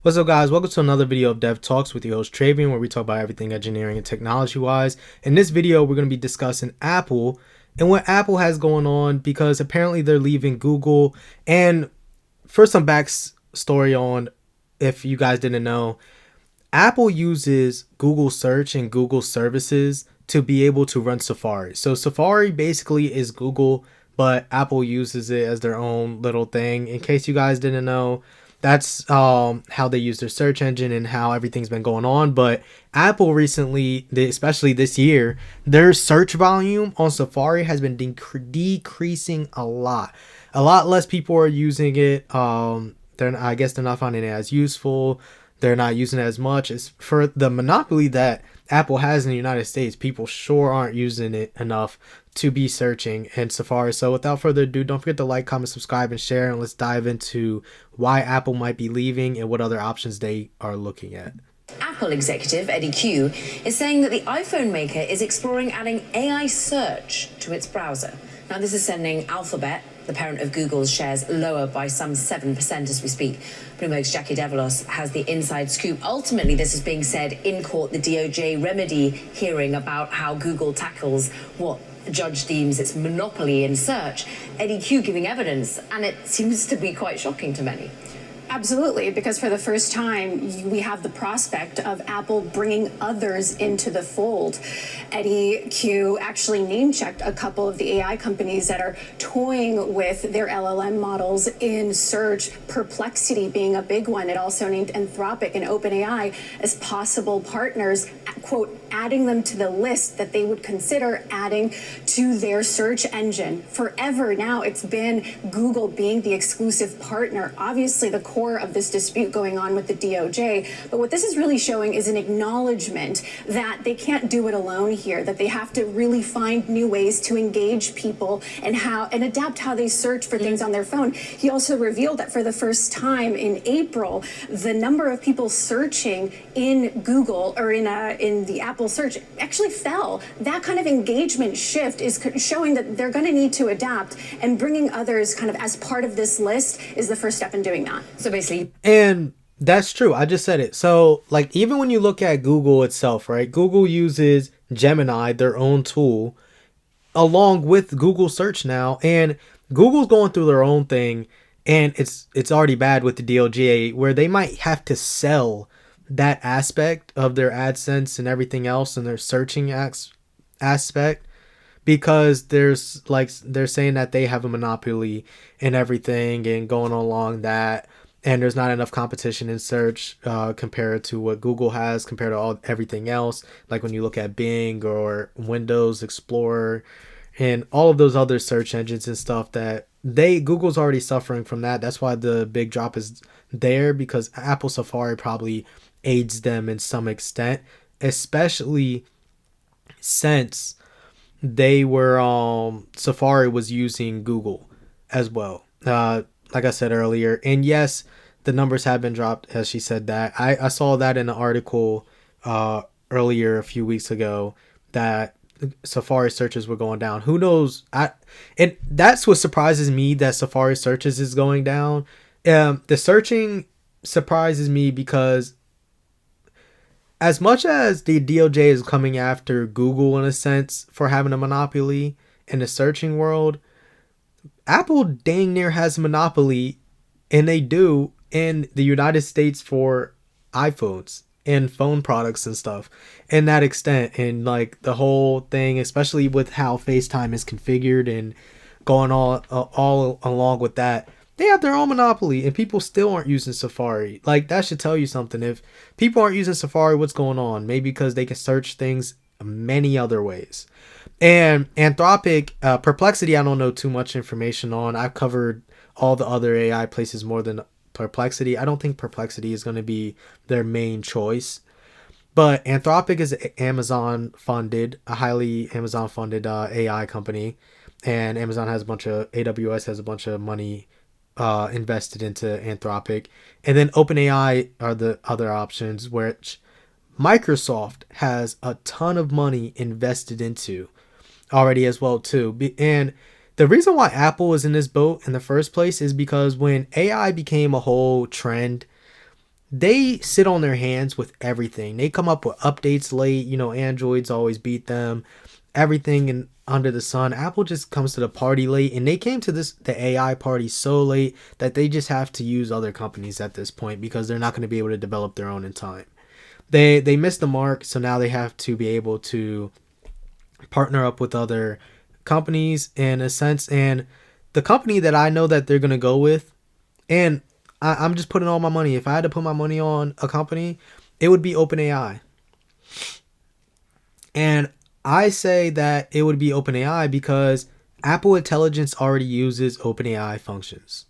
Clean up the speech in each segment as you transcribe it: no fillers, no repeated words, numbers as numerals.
What's up, guys? Welcome to another video of Dev Talks with your host Travian, where we talk about everything engineering and technology wise. In this video, we're going to be discussing Apple and what Apple has going on, because apparently they're leaving Google. And for some backstory on, if you guys didn't know, Apple uses Google search and Google services to be able to run Safari. So Safari basically is Google, but Apple uses it as their own little thing. In case you guys didn't know, that's how they use their search engine and how everything's been going on. But Apple recently, especially this year, their search volume on Safari has been decreasing a lot. A lot less people are using it. I guess they're not finding it as useful. They're not using it as much. As for the monopoly that Apple has in the United States, people sure aren't using it enough to be searching in Safari. So without further ado, don't forget to like, comment, subscribe, and share, and let's dive into why Apple might be leaving and what other options they are looking at. Apple executive Eddie Q is saying that the iPhone maker is exploring adding AI search to its browser. Now, this is sending Alphabet, the parent of Google's, shares lower by some 7% as we speak. Bloomberg's Jackie Develos has the inside scoop. Ultimately, this is being said in court, the DOJ remedy hearing about how Google tackles what the judge deems its monopoly in search. Eddie Q giving evidence, and it seems to be quite shocking to many. Absolutely, because for the first time, we have the prospect of Apple bringing others into the fold. Eddie Q actually name-checked a couple of the AI companies that are toying with their LLM models in search, Perplexity being a big one. It also named Anthropic and OpenAI as possible partners, quote, adding them to the list that they would consider adding to their search engine. Forever now, it's been Google being the exclusive partner. Obviously, the core of this dispute going on with the DOJ. But what this is really showing is an acknowledgement that they can't do it alone here, that they have to really find new ways to engage people and adapt how they search for things on their phone. He also revealed that for the first time in April, the number of people searching in Google or in the Apple search actually fell. That kind of engagement shift is showing that they're going to need to adapt, and bringing others kind of as part of this list is the first step in doing that. So basically, And that's true. I just said it. So, like, even when you look at Google itself, right? Google uses Gemini, their own tool, along with Google search now, and Google's going through their own thing, and it's already bad with the DOJ, where they might have to sell that aspect of their AdSense and everything else and their searching aspect, because there's, like, they're saying that they have a monopoly in everything and going along that, and there's not enough competition in search compared to what Google has, compared to everything else. Like when you look at Bing or Windows Explorer and all of those other search engines and stuff, that Google's already suffering from that. That's why the big drop is there, because Apple Safari probably aids them in some extent, especially since they were Safari was using Google as well. Like I said earlier, and yes, the numbers have been dropped, as she said that. I saw that in an article earlier a few weeks ago, that Safari searches were going down. Who knows? And that's what surprises me, that Safari searches is going down. The searching surprises me because as much as the DOJ is coming after Google in a sense for having a monopoly in the searching world, Apple dang near has a monopoly, and they do, in the United States for iPhones and phone products and stuff, in that extent. And like the whole thing, especially with how FaceTime is configured and going all along with that, they have their own monopoly, and people still aren't using Safari. Like, that should tell you something. If people aren't using Safari, what's going on? Maybe because they can search things many other ways. And Anthropic, Perplexity, I don't know too much information on. I've covered all the other AI places more than Perplexity. I don't think Perplexity is going to be their main choice. But Anthropic is Amazon funded, a highly Amazon funded AI company. And AWS has a bunch of money invested into Anthropic. And then OpenAI are the other options, which Microsoft has a ton of money invested into already as well too. And the reason why Apple is in this boat in the first place is because when AI became a whole trend, they sit on their hands with everything. They come up with updates late. Androids always beat them. Everything under the sun. Apple just comes to the party late, and they came to the AI party so late that they just have to use other companies at this point because they're not going to be able to develop their own in time. They missed the mark, so now they have to be able to partner up with other companies in a sense. And the company that I know that they're going to go with, and I'm just putting all my money. If I had to put my money on a company, it would be OpenAI. And I say that it would be OpenAI because Apple Intelligence already uses OpenAI functions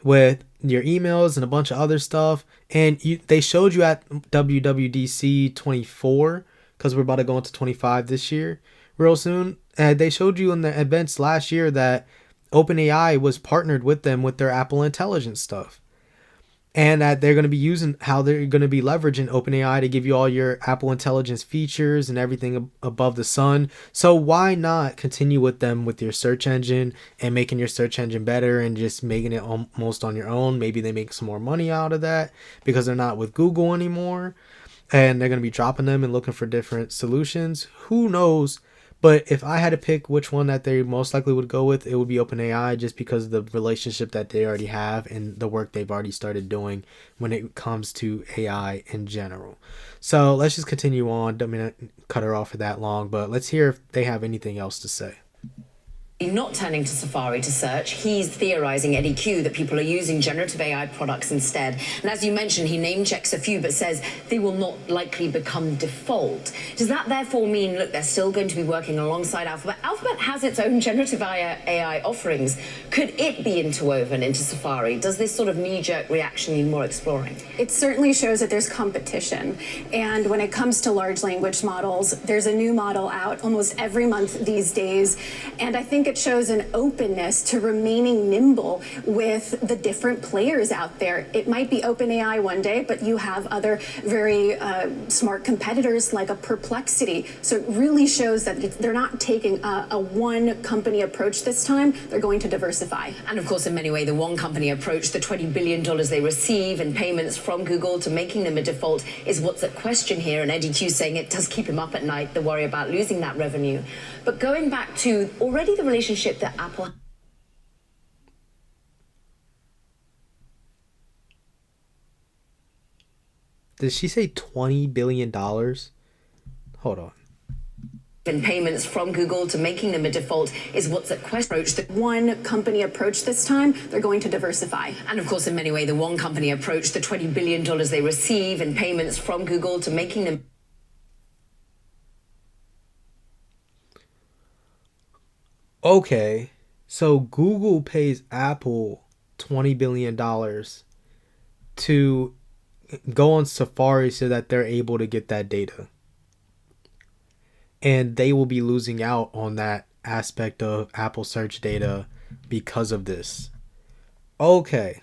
with your emails and a bunch of other stuff. And they showed you at WWDC 24, because we're about to go into 25 this year, real soon. And they showed you in the events last year that OpenAI was partnered with them with their Apple Intelligence stuff. And that they're going to be how they're going to be leveraging OpenAI to give you all your Apple Intelligence features and everything above the sun. So why not continue with them with your search engine and making your search engine better and just making it almost on your own? Maybe they make some more money out of that because they're not with Google anymore. And they're going to be dropping them and looking for different solutions. Who knows? But if I had to pick which one that they most likely would go with, it would be OpenAI, just because of the relationship that they already have and the work they've already started doing when it comes to AI in general. So let's just continue on. I'm going to cut her off for that long, but let's hear if they have anything else to say. Not turning to Safari to search. He's theorizing, Eddie Q, that people are using generative AI products instead. And as you mentioned, he name checks a few, but says they will not likely become default. Does that therefore mean, look, they're still going to be working alongside Alphabet? Alphabet has its own generative AI offerings. Could it be interwoven into Safari? Does this sort of knee-jerk reaction need more exploring? It certainly shows that there's competition. And when it comes to large language models, there's a new model out almost every month these days. And I think it shows an openness to remaining nimble with the different players out there. It might be OpenAI one day, but you have other very smart competitors like a Perplexity. So it really shows that they're not taking a one company approach this time. They're going to diversify. And of course, in many ways, the one company approach, the $20 billion they receive in payments from Google to making them a default, is what's at question here. And Eddie Q saying it does keep him up at night, the worry about losing that revenue. But going back to already the relationship that Apple... Did she say $20 billion? Hold on. In payments from Google to making them a default is what's at question. The one company approach this time, they're going to diversify. And of course, in many ways, the one company approach, the $20 billion they receive in payments from Google to making them... Okay, so Google pays Apple $20 billion to go on Safari so that they're able to get that data. And they will be losing out on that aspect of Apple search data because of this. Okay,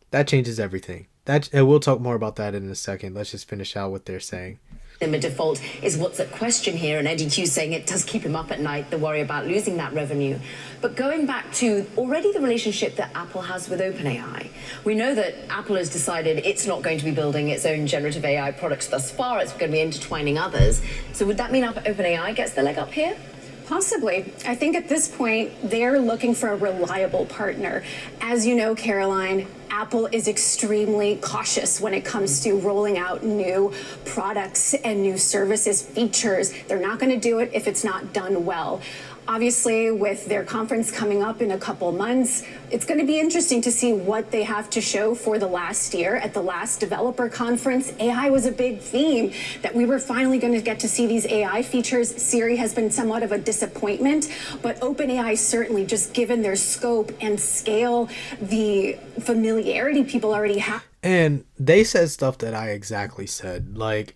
that changes everything. And we'll talk more about that in a second. Let's just finish out what they're saying. A default is what's at question here, and Eddie Q saying it does keep him up at night, the worry about losing that revenue. But going back to already the relationship that Apple has with OpenAI, we know that Apple has decided it's not going to be building its own generative AI products thus far. It's going to be intertwining others. So would that mean OpenAI gets the leg up here? Possibly. I think at this point, they're looking for a reliable partner. As you know, Caroline, Apple is extremely cautious when it comes to rolling out new products and new services, features. They're not going to do it if it's not done well. Obviously, with their conference coming up in a couple months, it's going to be interesting to see what they have to show for the last year. At the last developer conference, AI was a big theme, that we were finally going to get to see these AI features. Siri has been somewhat of a disappointment, but OpenAI certainly, just given their scope and scale, the familiarity people already have. And they said stuff that I exactly said. Like,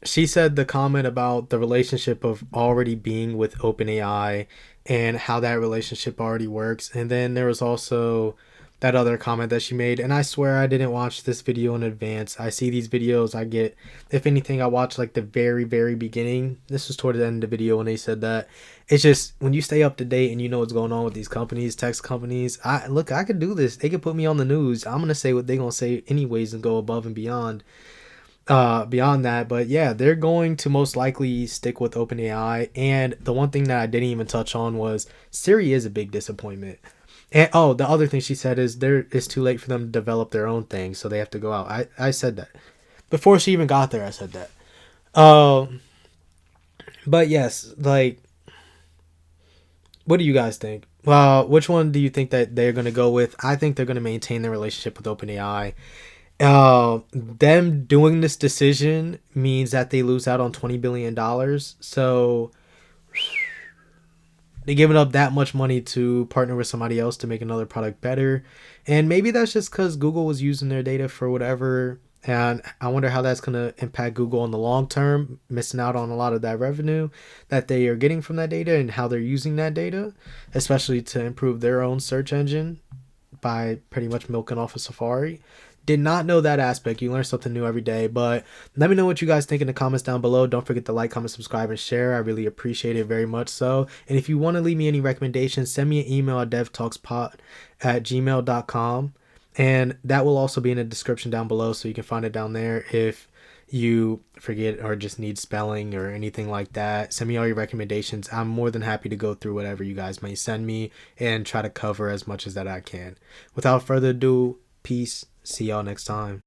she said the comment about the relationship of already being with OpenAI and how that relationship already works. And then there was also that other comment that she made. And I swear I didn't watch this video in advance. I see these videos, I get, if anything, I watch like the very, very beginning. This was toward the end of the video when they said that. It's just when you stay up to date and you know what's going on with these companies, tech companies. I could do this. They could put me on the news. I'm gonna say what they're gonna say anyways and go above and beyond that. But yeah, they're going to most likely stick with OpenAI. And the one thing that I didn't even touch on was Siri is a big disappointment. And oh, the other thing she said is it's too late for them to develop their own thing, so they have to go out. I said that before she even got there. I said that. But yes, like, what do you guys think? Well, which one do you think that they're gonna go with? I think they're gonna maintain their relationship with OpenAI. Them doing this decision means that they lose out on $20 billion. So they're giving up that much money to partner with somebody else to make another product better. And maybe that's just because Google was using their data for whatever. And I wonder how that's going to impact Google in the long term, missing out on a lot of that revenue that they are getting from that data and how they're using that data, especially to improve their own search engine by pretty much milking off of Safari. Did not know that aspect. You learn something new every day. But let me know what you guys think in the comments down below. Don't forget to like, comment, subscribe, and share. I really appreciate it very much so. And if you want to leave me any recommendations, send me an email at devtalkspod@gmail.com. And that will also be in the description down below, so you can find it down there if you forget or just need spelling or anything like that. Send me all your recommendations. I'm more than happy to go through whatever you guys may send me and try to cover as much as that I can. Without further ado, peace. See y'all next time.